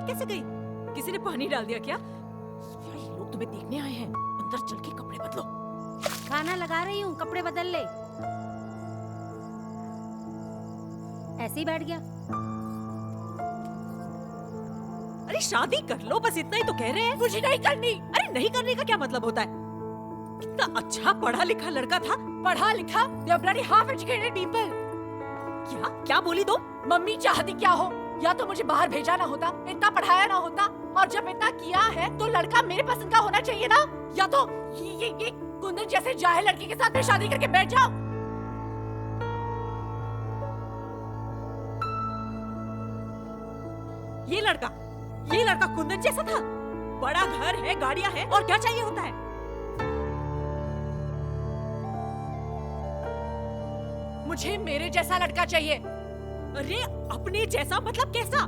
कैसे गई? किसी ने पानी डाल दिया क्या? ये लोग तुम्हें देखने आए हैं। अंदर चल के कपड़े बदलो। खाना लगा रही हूँ, कपड़े बदल ले। ऐसे ही बैठ गया। अरे शादी कर लो, बस इतना ही तो कह रहे हैं। मुझे नहीं करनी। अरे नहीं करने का क्या मतलब होता है? कितना अच्छा पढ़ा लिखा लड़का था। पढ़ा लिखा? They are bloody half educated people. क्या क्या बोली तुम? मम्मी चाहती क्या हो? या तो मुझे बाहर भेजा ना होता, इतना पढ़ाया ना होता, और जब इतना किया है तो लड़का मेरे पसंद का होना चाहिए ना। या तो ये कुंदन जैसे जाहिल लड़की के साथ में शादी करके बैठ जाओ। ये लड़का कुंदन जैसा था। बड़ा घर है, गाड़ियां हैं, और क्या चाहिए होता है? मुझे मेरे जैसा लड़का चाहिए। अरे अपने जैसा मतलब कैसा?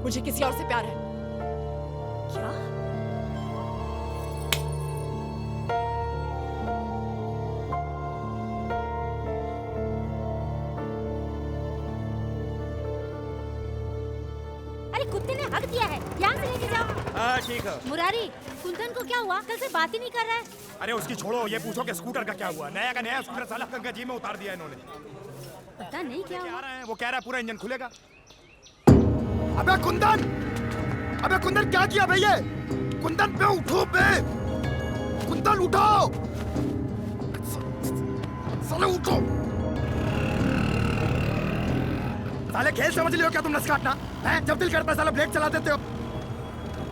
मुझे किसी और से प्यार है। क्या? अरे कुत्ते ने हक दिया है, यहाँ से लेके जाओ। हाँ ठीक है। मुरारी, कुंदन को क्या हुआ? कल से बात ही नहीं कर रहा है। अरे उसकी छोड़ो, ये पूछो कि स्कूटर का क्या हुआ। नया का नया स्कूटर साला गंगा जी में उतार दिया इन्होंने। पता नहीं क्या हुआ। वो कह रहा है पूरा इंजन खुलेगा। अबे कुंदन क्या किया भैया? कुंदन पे उठो बे। कुंदन उठो। साले उठो। साले खेल समझ लियो क्या तुम? नस काटना है? जब दिल करता है साला ब्लेड चला देते हो।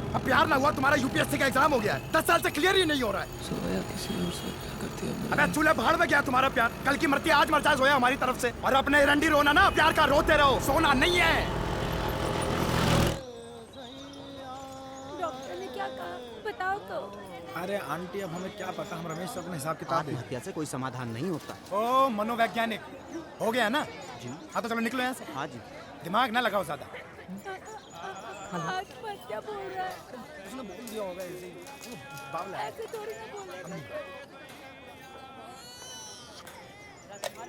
अब प्यार ना हुआ, तुम्हारा यूपीएससी का एग्जाम हो गया है। 10 साल से क्लियर ही नहीं हो रहा है। सोया किसी और से प्यार करती है। अबे चूल्हे भाड़ में गया तुम्हारा प्यार। कल की मरती आज मरता सोया हमारी तरफ से। और अपने रंडी रोना ना, प्यार का रोते रहो, सोना नहीं है। डॉक्टर ने क्या कहा बताओ तो। अरे आंटी अब हमें क्या पता, हम रमेश से अपने हिसाब किताब दें। आत्महत्या से कोई समाधान नहीं होता। ओ मनोवैज्ञानिक हो गया ना जी। हाँ तो चलो निकलो यहाँ से। हाँ जी। दिमाग ना लगाओ ज्यादा। आत्महत्या बोल रहा है। उसने बोल दिया होगा ऐसे ही। बावला है। ऐसे थोड़ी ना बोलेगा।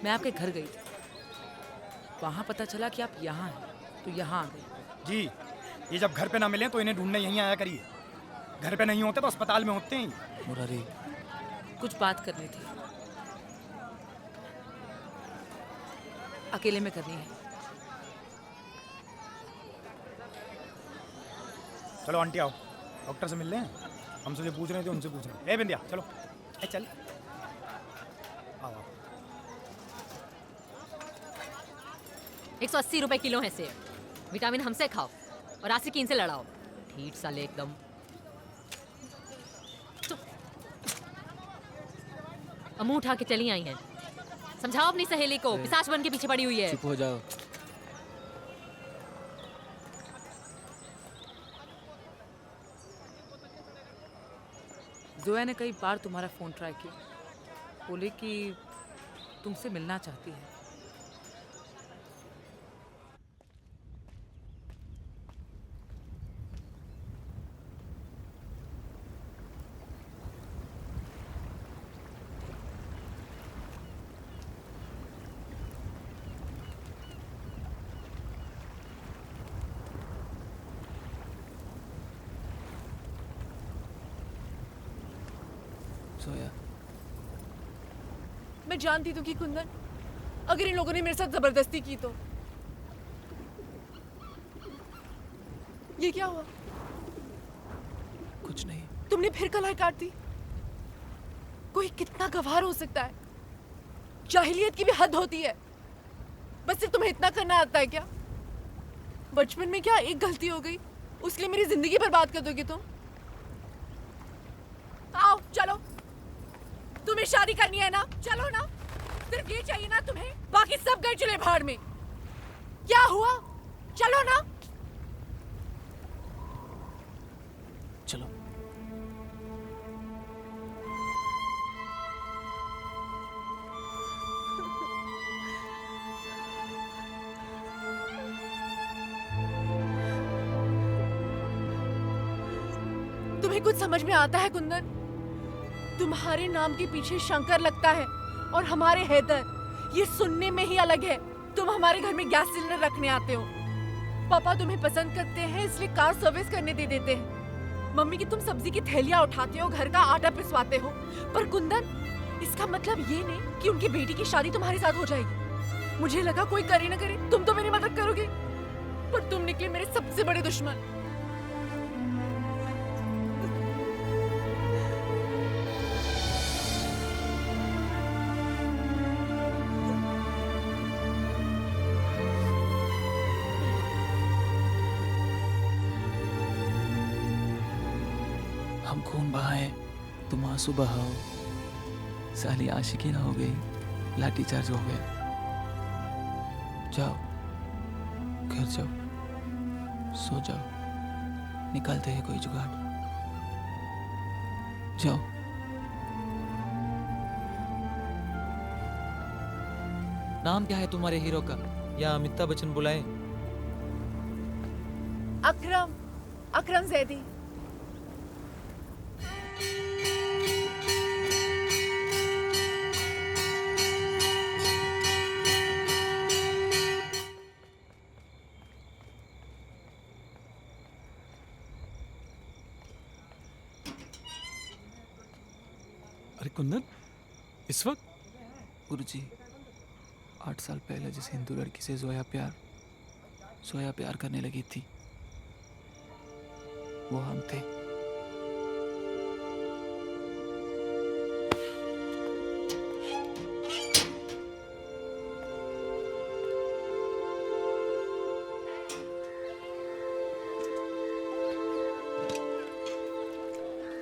मैं आपके घर गई थी, वहाँ पता चला कि आप यहाँ हैं, तो यहाँ आ गई। जी ये जब घर पे ना मिले तो इन्हें ढूंढने यहीं आया करिए। घर पे नहीं होते तो अस्पताल में होते हैं। मुरारी, कुछ बात करनी थी, अकेले में करनी है। चलो आंटी आओ, डॉक्टर से मिल रहे हैं। हमसे जो पूछ रहे थे उनसे पूछ रहे हैं। ए बिंदिया चलो। ए चल आओ आओ। 180 रुपए किलो है सेब। विटामिन हमसे खाओ और आशिकीन से लड़ाओ। ठीक साले एकदम। मुंह उठा के चली आई हैं। समझाओ अपनी सहेली को, पिशाच बन के पीछे पड़ी हुई है। चुप हो जाओ। जोया ने कई बार तुम्हारा फोन ट्राई किया, बोले कि तुमसे मिलना चाहती है। सोया, मैं जानती थी कि कुंदन, अगर इन लोगों ने मेरे साथ जबरदस्ती की तो। ये क्या हुआ? कुछ नहीं। तुमने फिर कलाई काट दी। कोई कितना गवार हो सकता है? जाहिलियत की भी हद होती है। बस सिर्फ तुम्हें इतना करना आता है क्या? बचपन में क्या एक गलती हो गई, उसके लिए मेरी जिंदगी बर्बाद कर दोगे तुम? आओ चलो, तुम्हें शादी करनी है ना, चलो ना। सिर्फ ये चाहिए ना तुम्हें, बाकी सब गए चले भाड़ में। क्या हुआ? चलो ना। चलो। तुम्हें कुछ समझ में आता है कुंदन? तुम्हारे नाम के पीछे शंकर लगता है और हमारे हैदर। ये सुनने में ही अलग है। तुम हमारे घर में गैस सिलेंडर रखने आते हो, पापा तुम्हें पसंद करते हैं इसलिए कार सर्विस करने दे देते हैं। मम्मी की तुम सब्जी की थैलियां उठाते हो, घर का आटा पिसवाते हो। पर कुंदन, इसका मतलब ये नहीं कि उनकी बेटी की शादी तुम्हारे साथ हो जाएगी। मुझे लगा कोई करे ना करे तुम तो मेरी मदद करोगे, पर तुम निकले मेरे सबसे बड़े दुश्मन। हम खून बहाए, तुम आंसू बहाओ, साली आशिकी ना हो गई, लाठी चार्ज हो गया। जाओ घर जाओ, सो जाओ, निकालते हैं कोई जुगाड़। जाओ। नाम क्या है तुम्हारे हीरो का, या अमिताभ बच्चन बुलाए? अकरम, अकरम जैदी। अरे कुंदन, इस वक्त? गुरुजी, 8 साल पहले जिस हिंदू लड़की से जोया प्यार करने लगी थी, वो हम थे।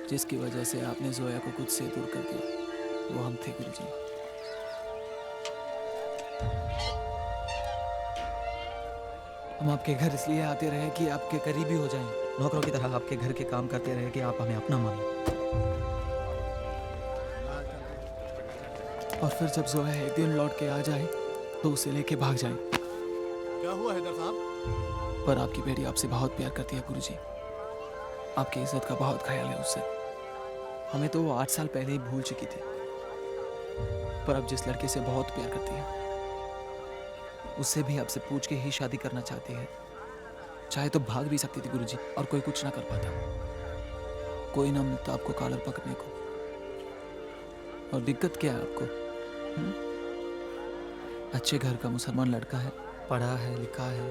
जिसकी वजह से आपने जोया को खुद से दूर कर दिया, वो हम थे गुरुजी। हम आपके घर इसलिए आते रहे कि आपके करीबी हो जाएं, नौकरों की तरह आपके घर के काम करते रहे कि आप हमें अपना माने। और फिर जब जोया एक दिन लौट के आ जाए तो उसे लेके भाग जाए। क्या हुआ हैदर साहब? पर आपकी बेटी आपसे बहुत प्यार करती है गुरुजी, आपकी इज्जत का बहुत ख्याल है उससे। हमें तो वो 8 साल पहले ही भूल चुकी थी, पर अब जिस लड़के से बहुत प्यार करती है उससे भी आपसे पूछ के ही शादी करना चाहती है। चाहे तो भाग भी सकती थी गुरुजी, और कोई कुछ ना कर पाता, कोई ना मिलता आपको कॉलर पकड़ने को। और दिक्कत क्या है आपको? अच्छे घर का मुसलमान लड़का है, पढ़ा है लिखा है,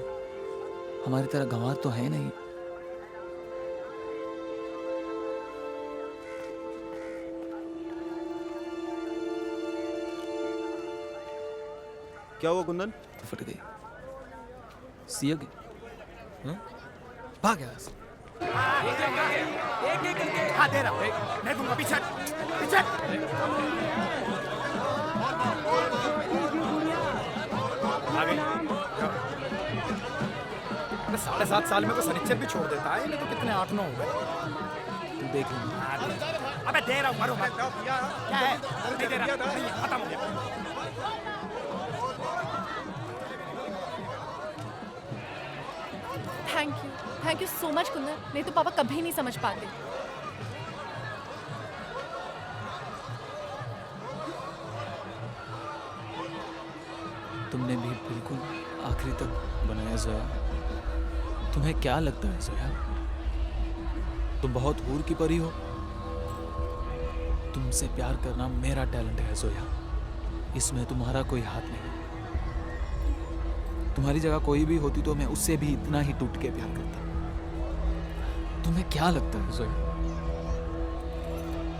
हमारी तरह गंवार तो है नहीं। क्या हुआ कुंदन? फट गई, सियग भाग गया। हाँ दे रहा हूँ, मैं दूंगा। पीछे पीछे। आ गई। 7.5 साल में तो सनिच्चर भी छोड़ देता है, नहीं तो कितने 8-9 हो गए। तू देख ले। अबे दे रहा हूँ, मारो मत। क्या है? नहीं दे रहा, नहीं, खत्म हो गया। Thank you so much Kundan, नहीं तो पापा कभी नहीं समझ पाते। तुमने भी बिल्कुल आखिरी तक बनाया जोया। तुम्हें क्या लगता है जोया, तुम बहुत हूर की परी हो? तुमसे प्यार करना मेरा टैलेंट है जोया, इसमें तुम्हारा कोई हाथ नहीं। तुम्हारी जगह कोई भी होती तो मैं उससे भी इतना ही टूट के प्यार करता। तुम्हें क्या लगता है जोया,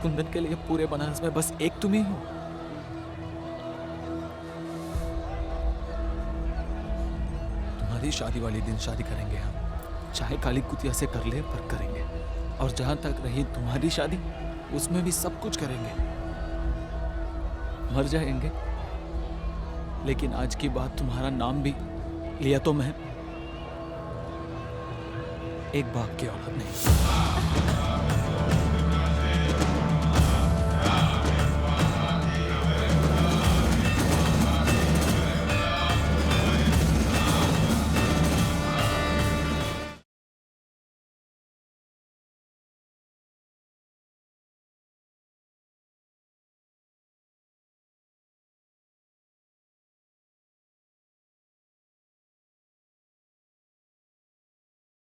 कुंदन के लिए पूरे बनारस में बस एक तुम ही हो? तुम्हारी शादी वाले दिन शादी करेंगे हम, चाहे काली कुतिया से कर ले पर करेंगे। और जहां तक रही तुम्हारी शादी, उसमें भी सब कुछ करेंगे। मर जाएंगे, लेकिन आज की बात तुम्हारा नाम भी लिया तो मैं एक बाप की औलाद नहीं।